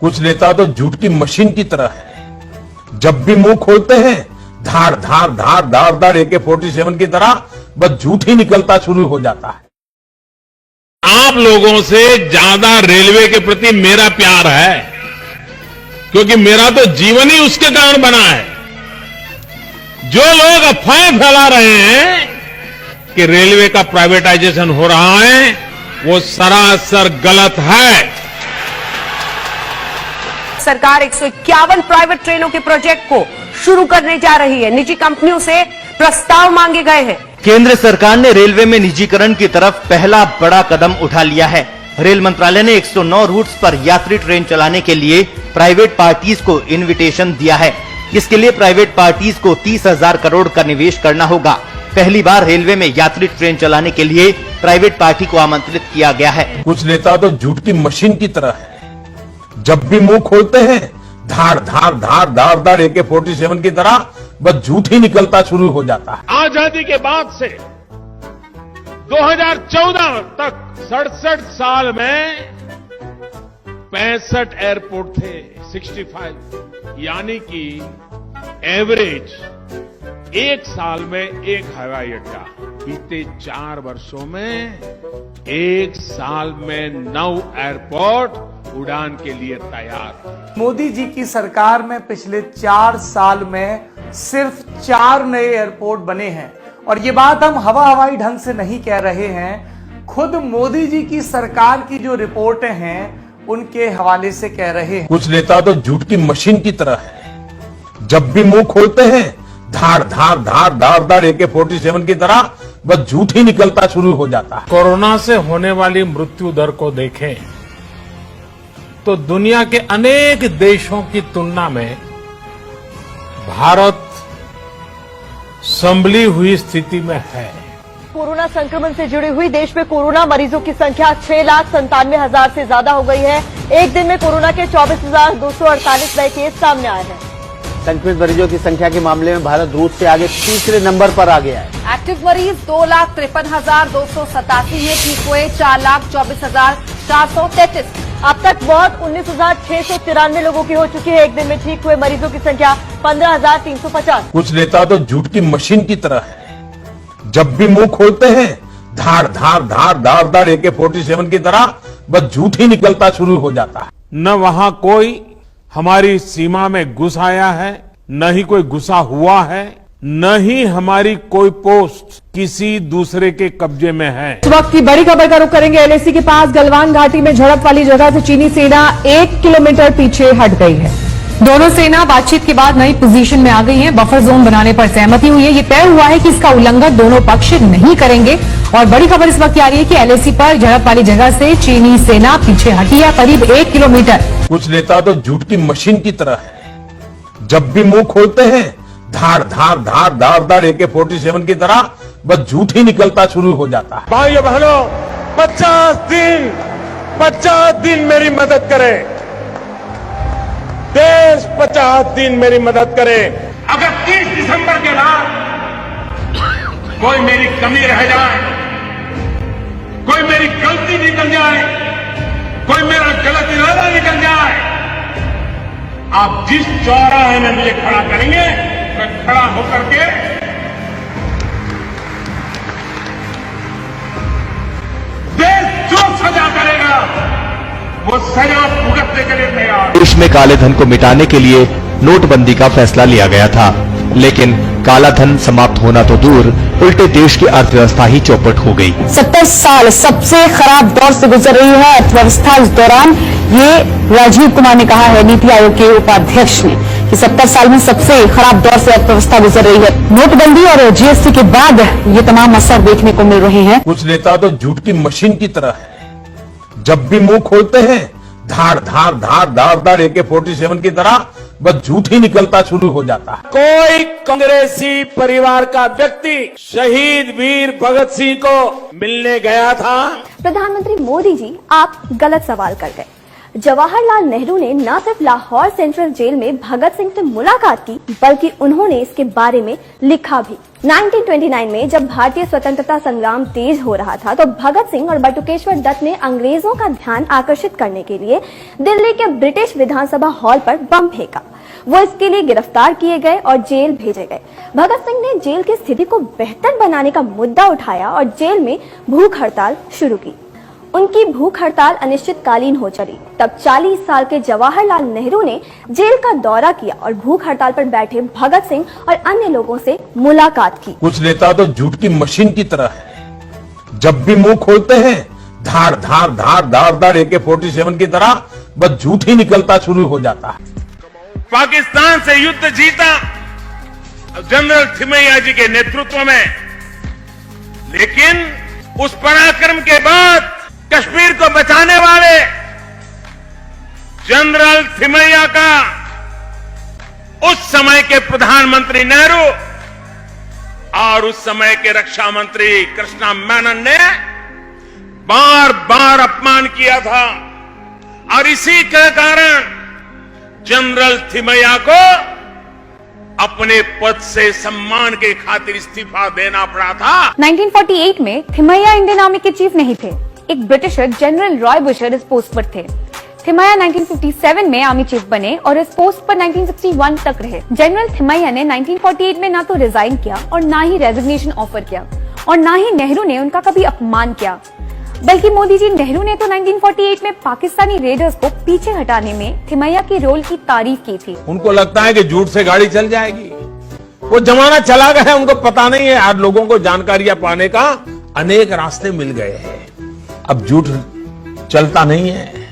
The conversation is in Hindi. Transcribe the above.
कुछ नेता तो झूठ की मशीन की तरह है। जब भी मुंह खोलते हैं धार धार धार धार धार AK-47 की तरह बस झूठ ही निकलता शुरू हो जाता है। आप लोगों से ज्यादा रेलवे के प्रति मेरा प्यार है, क्योंकि मेरा तो जीवन ही उसके कारण बना है। जो लोग अफवाहें फैला रहे हैं कि रेलवे का प्राइवेटाइजेशन हो रहा है, वो सरासर गलत है। सरकार 151 प्राइवेट ट्रेनों के प्रोजेक्ट को शुरू करने जा रही है। निजी कंपनियों से प्रस्ताव मांगे गए हैं। केंद्र सरकार ने रेलवे में निजीकरण की तरफ पहला बड़ा कदम उठा लिया है। रेल मंत्रालय ने 109 रूट्स पर यात्री ट्रेन चलाने के लिए प्राइवेट पार्टीज को इनविटेशन दिया है। इसके लिए प्राइवेट पार्टीज को 30,000 करोड़ का निवेश करना होगा। पहली बार रेलवे में यात्री ट्रेन चलाने के लिए प्राइवेट पार्टी को आमंत्रित किया गया है। कुछ नेता तो झूठ की मशीन की तरह है। जब भी मुंह खोलते हैं धार धार धार धार धार AK-47 की तरह बस झूठ ही निकलता शुरू हो जाता है। आजादी के बाद से 2014 तक 67 साल में 65 एयरपोर्ट थे, 65, यानी कि एवरेज एक साल में एक हवाई अड्डा। बीते 4 वर्षों में एक साल में 9 एयरपोर्ट उड़ान के लिए तैयार। मोदी जी की सरकार में पिछले 4 साल में सिर्फ 4 नए एयरपोर्ट बने हैं। और ये बात हम हवाई ढंग से नहीं कह रहे हैं, खुद मोदी जी की सरकार की जो रिपोर्टें हैं उनके हवाले से कह रहे हैं। कुछ नेता तो झूठ की मशीन की तरह है। जब भी मुंह खोलते हैं धार धार धार धार धार AK-47 की तरह बस झूठ ही निकलता शुरू हो जाता है। कोरोना से होने वाली मृत्यु दर को देखें तो दुनिया के अनेक देशों की तुलना में भारत संभली हुई स्थिति में है। कोरोना संक्रमण से जुड़ी हुई देश में कोरोना मरीजों की संख्या 6,97,000 से ज्यादा हो गई है। एक दिन में कोरोना के 24,248 नए केस सामने आए हैं। संक्रमित मरीजों की संख्या के मामले में भारत रूस से आगे तीसरे नंबर पर आ गया है। एक्टिव मरीज 2,53,287 है, ठीक हुए 4,24,433। अब तक मौत 19,693 लोगों की हो चुकी है। एक दिन में ठीक हुए मरीजों की संख्या 15,350। कुछ नेता तो झूठ की मशीन की तरह है। जब भी मुंह खोलते हैं धार धार धार धार धार AK-47 की तरह बस झूठ ही निकलता शुरू हो जाता है। न वहां कोई हमारी सीमा में घुस आया है, न ही कोई घुसा हुआ है, न ही हमारी कोई पोस्ट किसी दूसरे के कब्जे में है। इस वक्त की बड़ी खबर का रुख करेंगे। LAC के पास गलवान घाटी में झड़प वाली जगह से चीनी सेना 1 किलोमीटर पीछे हट गई है। दोनों सेना बातचीत के बाद नई पोजीशन में आ गई है। बफर जोन बनाने पर सहमति हुई है। ये तय हुआ है कि इसका उल्लंघन दोनों पक्ष नहीं करेंगे। और बड़ी खबर इस वक्त आ रही है कि LAC पर झड़प वाली जगह से चीनी सेना पीछे हटी है करीब 1 किलोमीटर। कुछ नेता तो झूठ की मशीन की तरह है। जब भी मुंह खोलते हैं धार धार धार धार धार AK-47 की तरह बस झूठ ही निकलता शुरू हो जाता है। भाइयों बहनों, 50 दिन मेरी मदद करें। देश 50 दिन मेरी मदद करे। अगर 30 दिसंबर के बाद कोई मेरी कमी रह जाए, कोई मेरी गलती निकल जाए, कोई मेरा गलत इरादा निकल जाए, आप जिस चौराहे में मुझे खड़ा करेंगे मैं खड़ा होकर के देश जो सजा करेगा वो सजा भुगतने के लिए तैयार। देश में काले धन को मिटाने के लिए नोटबंदी का फैसला लिया गया था, लेकिन काला धन समाप्त होना तो दूर, उल्टे देश की अर्थव्यवस्था ही चौपट हो गई। 70 साल सबसे खराब दौर से गुजर रही है अर्थव्यवस्था। इस दौरान ये राजीव कुमार ने कहा है, नीति आयोग के उपाध्यक्ष ने, कि 70 साल में सबसे खराब दौर से अर्थव्यवस्था गुजर रही है। नोटबंदी और GST के बाद ये तमाम असर देखने को मिल रहे हैं। कुछ नेता तो झूठ की मशीन की तरह है। जब भी मुंह खोलते हैं धार धार धार धार धार AK-47 की तरह बस झूठ ही निकलता शुरू हो जाता है। कोई कांग्रेसी परिवार का व्यक्ति शहीद वीर भगत सिंह को मिलने गया था। प्रधानमंत्री मोदी जी, आप गलत सवाल कर गए। जवाहरलाल नेहरू ने न सिर्फ लाहौर सेंट्रल जेल में भगत सिंह से मुलाकात की, बल्कि उन्होंने इसके बारे में लिखा भी। 1929 में जब भारतीय स्वतंत्रता संग्राम तेज हो रहा था, तो भगत सिंह और बटुकेश्वर दत्त ने अंग्रेजों का ध्यान आकर्षित करने के लिए दिल्ली के ब्रिटिश विधानसभा हॉल पर बम फेंका। वो इसके लिए गिरफ्तार किए गए और जेल भेजे गए। भगत सिंह ने जेल की स्थिति को बेहतर बनाने का मुद्दा उठाया और जेल में भूख हड़ताल शुरू की। उनकी भूख हड़ताल अनिश्चितकालीन हो चली। तब 40 साल के जवाहरलाल नेहरू ने जेल का दौरा किया और भूख हड़ताल पर बैठे भगत सिंह और अन्य लोगों से मुलाकात की। कुछ नेता तो झूठ की मशीन की तरह है। जब भी मुंह खोलते हैं धार धार धार धार धार AK-47 की तरह बस झूठ ही निकलता शुरू हो जाता है। पाकिस्तान से युद्ध जीता जनरल थिमैया जी के नेतृत्व में, लेकिन उस पराक्रम के बाद कश्मीर को बचाने वाले जनरल थिमैया का उस समय के प्रधानमंत्री नेहरू और उस समय के रक्षा मंत्री कृष्णा मेनन ने बार बार अपमान किया था, और इसी के कारण जनरल थिमैया को अपने पद से सम्मान के खातिर इस्तीफा देना पड़ा था। 1948 में थिमैया इंडियन आर्मी के चीफ नहीं थे, एक ब्रिटिशर जनरल रॉय बुशर इस पोस्ट पर थे। थिमैया 1957 में आर्मी चीफ बने और इस पोस्ट पर 1961 तक रहे। जनरल थिमैया ने 1948 में ना तो रिजाइन किया और ना ही रेजिग्नेशन ऑफर किया, और ना ही नेहरू ने उनका कभी अपमान किया। बल्कि मोदी जी, नेहरू ने तो 1948 में पाकिस्तानी रेडर्स को पीछे हटाने में थिमैया की रोल की तारीफ की थी। उनको लगता है कि झूठ से गाड़ी चल जाएगी। वो जमाना चला गया है, उनको पता नहीं है। आज लोगों को जानकारियां पाने का अनेक रास्ते मिल गए हैं। अब झूठ चलता नहीं है।